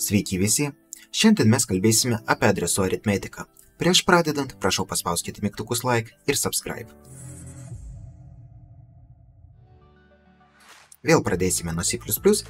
Sveiki visi! Šiandien mes kalbėsime apie adresų aritmetiką. Prieš pradedant, prašau paspauskite mygtukus like ir subscribe. Vėl pradėsime nuo C++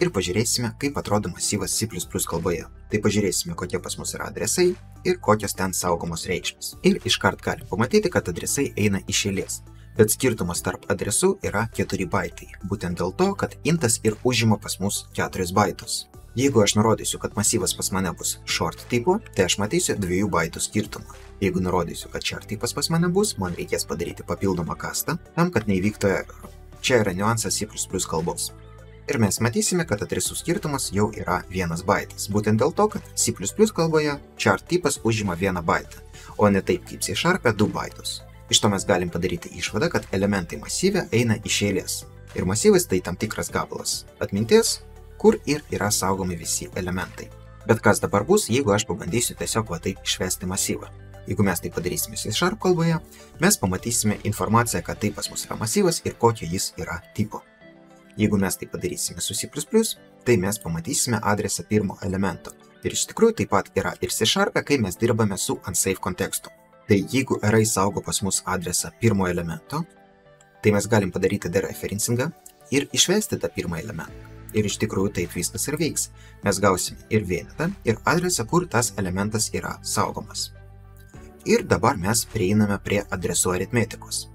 ir pažiūrėsime, kaip atrodo masyvas C++ kalboje. Tai pažiūrėsime, kokie pas mus yra adresai ir kokios ten saugomos reikšmės. Ir iškart galim pamatyti, kad adresai eina iš eilės. Bet skirtumas tarp adresų yra 4 baitai. Būtent dėl to, kad intas ir užima pas mus 4 baitus. Jeigu aš nurodysiu, kad masyvas pas mane bus short tipo, tai aš matysiu 2 baitų skirtumą. Jeigu nurodysiu, kad char tipas pas mane bus, man reikės padaryti papildomą kastą, tam, kad neįvyktų error. Čia yra niuansas C++ kalbos. Ir mes matysime, kad adresų skirtumas jau yra 1 baitas. Būtent dėl to, kad C++ kalboje char tipas užima 1 baitą, o ne taip kaip C# 2 baitus. Iš to mes galim padaryti išvadą, kad elementai masyve eina iš eilės. Ir masyvas tai tam tikras gabalas atminties, kur ir yra saugomi visi elementai. Bet kas dabar bus, jeigu aš pabandysiu tiesiog va taip išvesti masyvą? Jeigu mes tai padarysime C# kalboje, mes pamatysime informaciją, kad tai pas mus yra masyvas ir kokio jis yra tipo. Jeigu mes tai padarysime su C++, tai mes pamatysime adresą pirmo elemento. Ir iš tikrųjų taip pat yra ir C#, kai mes dirbame su unsafe kontekstu. Tai jeigu array saugo pas mus adresą pirmo elemento, tai mes galim padaryti dereferencingą ir išvesti tą pirmą elementą. Ir iš tikrųjų taip viskas ir veiks. Mes gausime ir vienetą, ir adresą, kur tas elementas yra saugomas. Ir dabar mes prieiname prie adresų aritmetikos.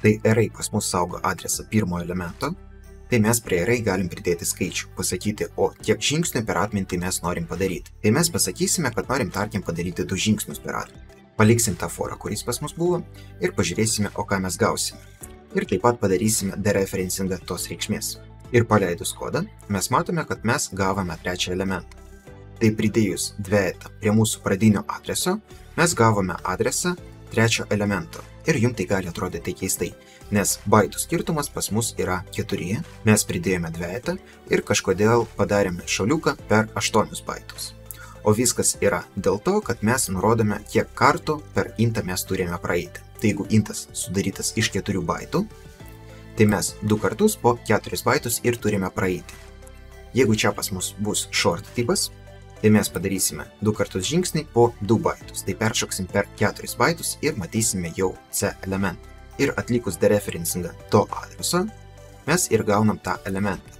Tai array pas mus saugo adresą pirmo elemento, tai mes prie array galim pridėti skaičių, pasakyti, o kiek žingsnių per atmintį mes norim padaryti. Tai mes pasakysime, kad norim tarkim padaryti 2 žingsnius per atmintį. Paliksim tą forą, kuris pas mus buvo, ir pažiūrėsime, o ką mes gausime. Ir taip pat padarysime dereferencingą tos reikšmės. Ir paleidus kodą, mes matome, kad mes gavome 3 elementą. Tai pridėjus dvejetą prie mūsų pradinio adreso, mes gavome adresą 3 elemento. Ir jums tai gali atrodyti keistai, nes baitų skirtumas pas mus yra 4, mes pridėjome dvejetą ir kažkodėl padarėme šaliuką per 8 baitus. O viskas yra dėl to, kad mes nurodome, kiek kartų per intą mes turime praeiti. Tai jeigu intas sudarytas iš 4 baitų, tai mes 2 kartus po 4 baitus ir turime praeiti. Jeigu čia pas mus bus short tipas, tai mes padarysime 2 kartus žingsnį po 2 baitus. Tai peršoksim per 4 baitus ir matysime jau C elementą. Ir atlikus dereferencingą to adreso, mes ir gaunam tą elementą.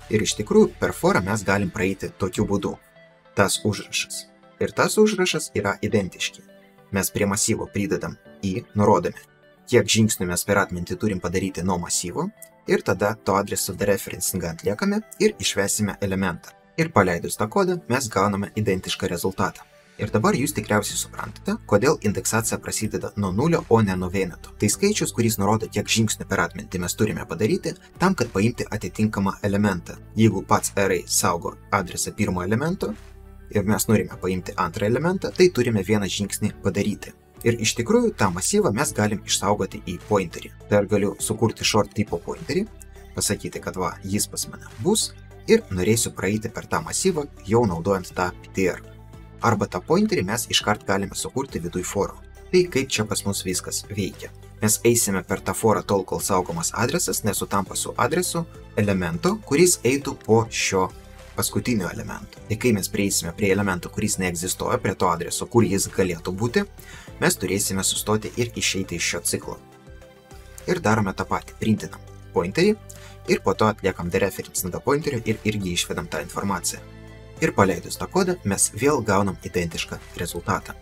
Ir iš tikrųjų per forą mes galim praeiti tokiu būdu. Tas užrašas ir tas užrašas yra identiški. Mes prie masyvo pridedam i, nurodame, kiek žingsnių mes per atmintį turim padaryti nuo masyvo ir tada to adreso dereferencingą atliekame ir išvesime elementą. Ir paleidus tą kodą mes gauname identišką rezultatą. Ir dabar jūs tikriausiai suprantate, kodėl indeksacija prasideda nuo 0, o ne nuo vieneto. Tai skaičius, kuris nurodo, kiek žingsnių per atmintį mes turime padaryti, tam, kad paimti atitinkamą elementą. Jeigu pats array saugo adresą pirmo elemento ir mes norime paimti antrą elementą, tai turime vieną žingsnį padaryti. Ir iš tikrųjų tą masyvą mes galim išsaugoti į pointerį. Tai aš galiu sukurti short tipo pointerį, pasakyti, kad va, jis pas mane bus ir norėsiu praeiti per tą masyvą, jau naudojant tą ptr. Arba tą pointerį mes iškart galime sukurti viduj forų. Tai kaip čia pas mus viskas veikia. Mes eisime per tą forą tol, kol saugomas adresas nesutampa su adresu elemento, kuris eitų po šio paskutinio elemento. Tai kai mes prieisime prie elemento, kuris neegzistuoja, prie to adreso, kur jis galėtų būti, mes turėsime sustoti ir išeiti iš šio ciklo. Ir darome tą patį, printinam pointerį ir po to atliekam dereferencingą pointerių ir irgi išvedam tą informaciją. Ir paleidus tą kodą mes vėl gaunam identišką rezultatą.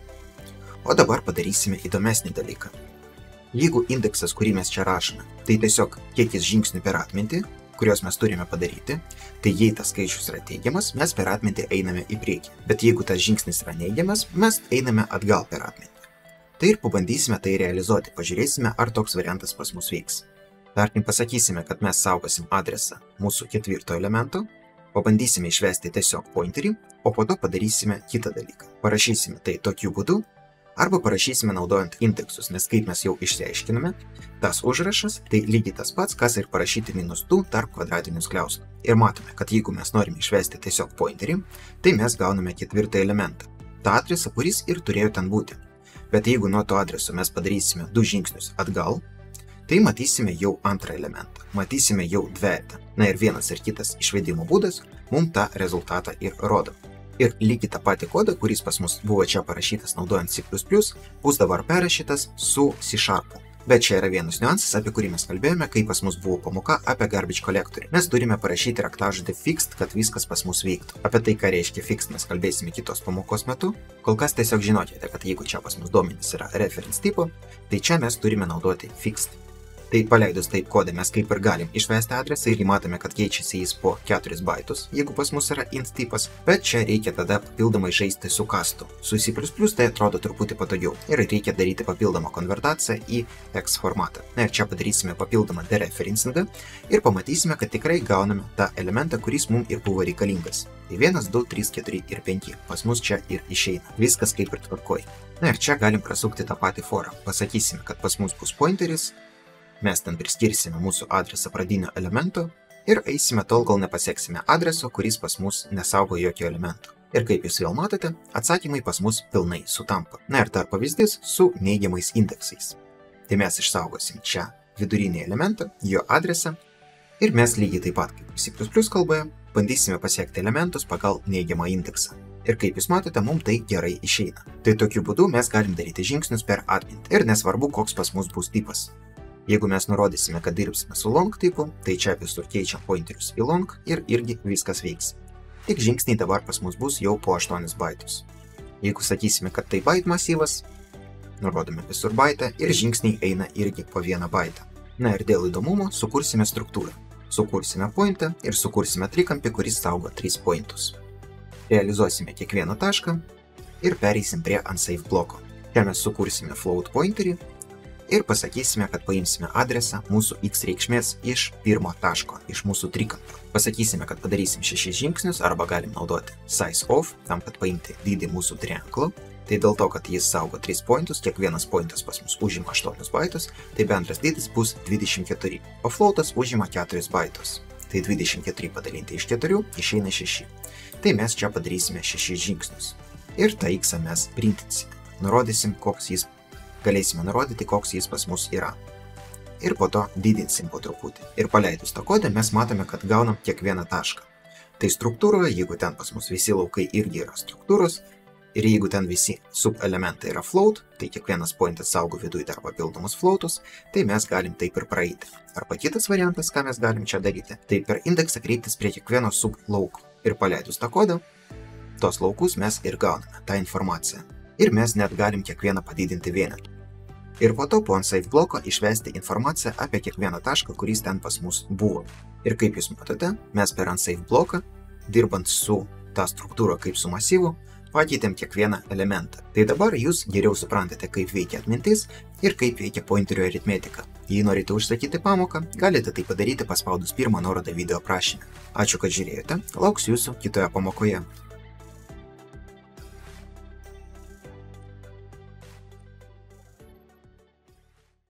O dabar padarysime įdomesnį dalyką. Jeigu indeksas, kurį mes čia rašome, tai tiesiog kiekis žingsnių per atmintį, kuriuos mes turime padaryti, tai jei tas skaičius yra teigiamas, mes per atmintį einame į priekį. Bet jeigu tas žingsnis yra neigiamas, mes einame atgal per atmintį. Tai ir pabandysime tai realizuoti, pažiūrėsime, ar toks variantas pas mus veiks. Tarkim, pasakysime, kad mes saugosim adresą mūsų 4 elemento, pabandysime išvesti tiesiog pointerį, o po to padarysime kitą dalyką. Parašysime tai tokiu būdu, arba parašysime naudojant indeksus, nes kaip mes jau išsiaiškiname, tas užrašas tai lygiai tas pats, kas ir parašyti -2 tarp kvadratinių skliaustų. Ir matome, kad jeigu mes norime išvesti tiesiog pointerį, tai mes gauname 4 elementą, tą adresą, kuris ir turėjo ten būti. Bet jeigu nuo to adreso mes padarysime 2 žingsnius atgal, tai matysime jau antrą elementą, matysime jau dvejetą. Na ir vienas ir kitas išvedimo būdas mums tą rezultatą ir rodo. Ir lygiai tą patį kodą, kuris pas mus buvo čia parašytas naudojant C++, bus dabar perrašytas su C#. Bet čia yra vienas niuansas, apie kurį mes kalbėjome, kai pas mus buvo pamoka apie garbage collectorių. Mes turime parašyti raktažodį fixed, kad viskas pas mus veiktų. Apie tai, ką reiškia fixed, mes kalbėsime kitos pamokos metu. Kol kas tiesiog žinote, kad jeigu čia pas mus duomenys yra reference tipo, tai čia mes turime naudoti fixed. Tai paleidus taip kodą mes kaip ir galim išvesti adresą ir matome, kad keičiasi jis po 4 baitus, jeigu pas mus yra int tipas, bet čia reikia tada papildomai žaisti su kastu. Su C++ tai atrodo truputį patogiau ir reikia daryti papildomą konvertaciją į X formatą. Na ir čia padarysime papildomą dereferencingą ir pamatysime, kad tikrai gauname tą elementą, kuris mums ir buvo reikalingas. Tai 1, 2, 3, 4 ir 5. Pas mus čia ir išeina. Viskas kaip ir tvarkoj. Na ir čia galim prasukti tą patį forą. Pasakysime, kad pas mus bus pointeris. Mes ten priskirsime mūsų adresą pradinio elemento ir eisime tol, kol nepasieksime adreso, kuris pas mus nesaugo jokio elemento. Ir kaip jūs vėl matote, atsakymai pas mus pilnai sutampa. Na ir dar pavyzdys su neigiamais indeksais. Tai mes išsaugosim čia vidurinį elementą, jo adresą ir mes lygiai taip pat kaip C++ kalboje bandysime pasiekti elementus pagal neigiamą indeksą. Ir kaip jūs matote, mums tai gerai išeina. Tai tokiu būdu mes galim daryti žingsnius per atmintį ir nesvarbu, koks pas mus bus tipas. Jeigu mes nurodysime, kad dirbsime su long tipu, tai čia visur keičiam pointerius į long ir irgi viskas veiks. Tik žingsniai dabar pas mus bus jau po 8 baitus. Jeigu sakysime, kad tai byte masyvas, nurodome visur baitą ir žingsniai eina irgi po 1 baitą. Na ir dėl įdomumo sukursime struktūrą. Sukursime pointą ir sukursime trikampį, kuris saugo 3 pointus. Realizuosime kiekvieną tašką ir pereisim prie unsafe bloko. Čia mes sukursime float pointerį ir pasakysime, kad paimsime adresą mūsų x reikšmės iš pirmo taško, iš mūsų trikampio. Pasakysime, kad padarysim 6 žingsnius arba galim naudoti size of, tam, kad paimti dydį mūsų trianglo. Tai dėl to, kad jis saugo 3 pointus, kiekvienas pointas pas mus užima 8 baitus, tai bendras dydis bus 24, o floatas užima 4 baitus. Tai 24 padalinti iš 4 išeina 6. Tai mes čia padarysime 6 žingsnius. Ir tą x mes printinsime. Nurodysim, galėsime nurodyti, koks jis pas mus yra. Ir po to didinsim po truputį. Ir paleidus tą kodą mes matome, kad gaunam kiekvieną tašką. Tai struktūroje, jeigu ten pas mus visi laukai irgi yra struktūros, ir jeigu ten visi subelementai yra float, tai kiekvienas pointas saugo viduje dar papildomus floatus, tai mes galim taip ir praeiti. Arba kitas variantas, ką mes galim čia daryti, tai per indeksą kreiptis prie kiekvieno sublauko. Ir paleidus tą kodą, tos laukus mes ir gauname, tą informaciją. Ir mes net galim kiekvieną padidinti vienetu. Ir po to po unsafe bloko išvesti informaciją apie kiekvieną tašką, kuris ten pas mus buvo. Ir kaip jūs matote, mes per unsafe bloką, dirbant su tą struktūrą kaip su masyvu, pakeitėm kiekvieną elementą. Tai dabar jūs geriau suprantate, kaip veikia atmintis ir kaip veikia pointerio aritmetika. Jei norite užsakyti pamoką, galite tai padaryti paspaudus pirmą nuorodą video aprašyme. Ačiū, kad žiūrėjote, lauksiu jūsų kitoje pamokoje.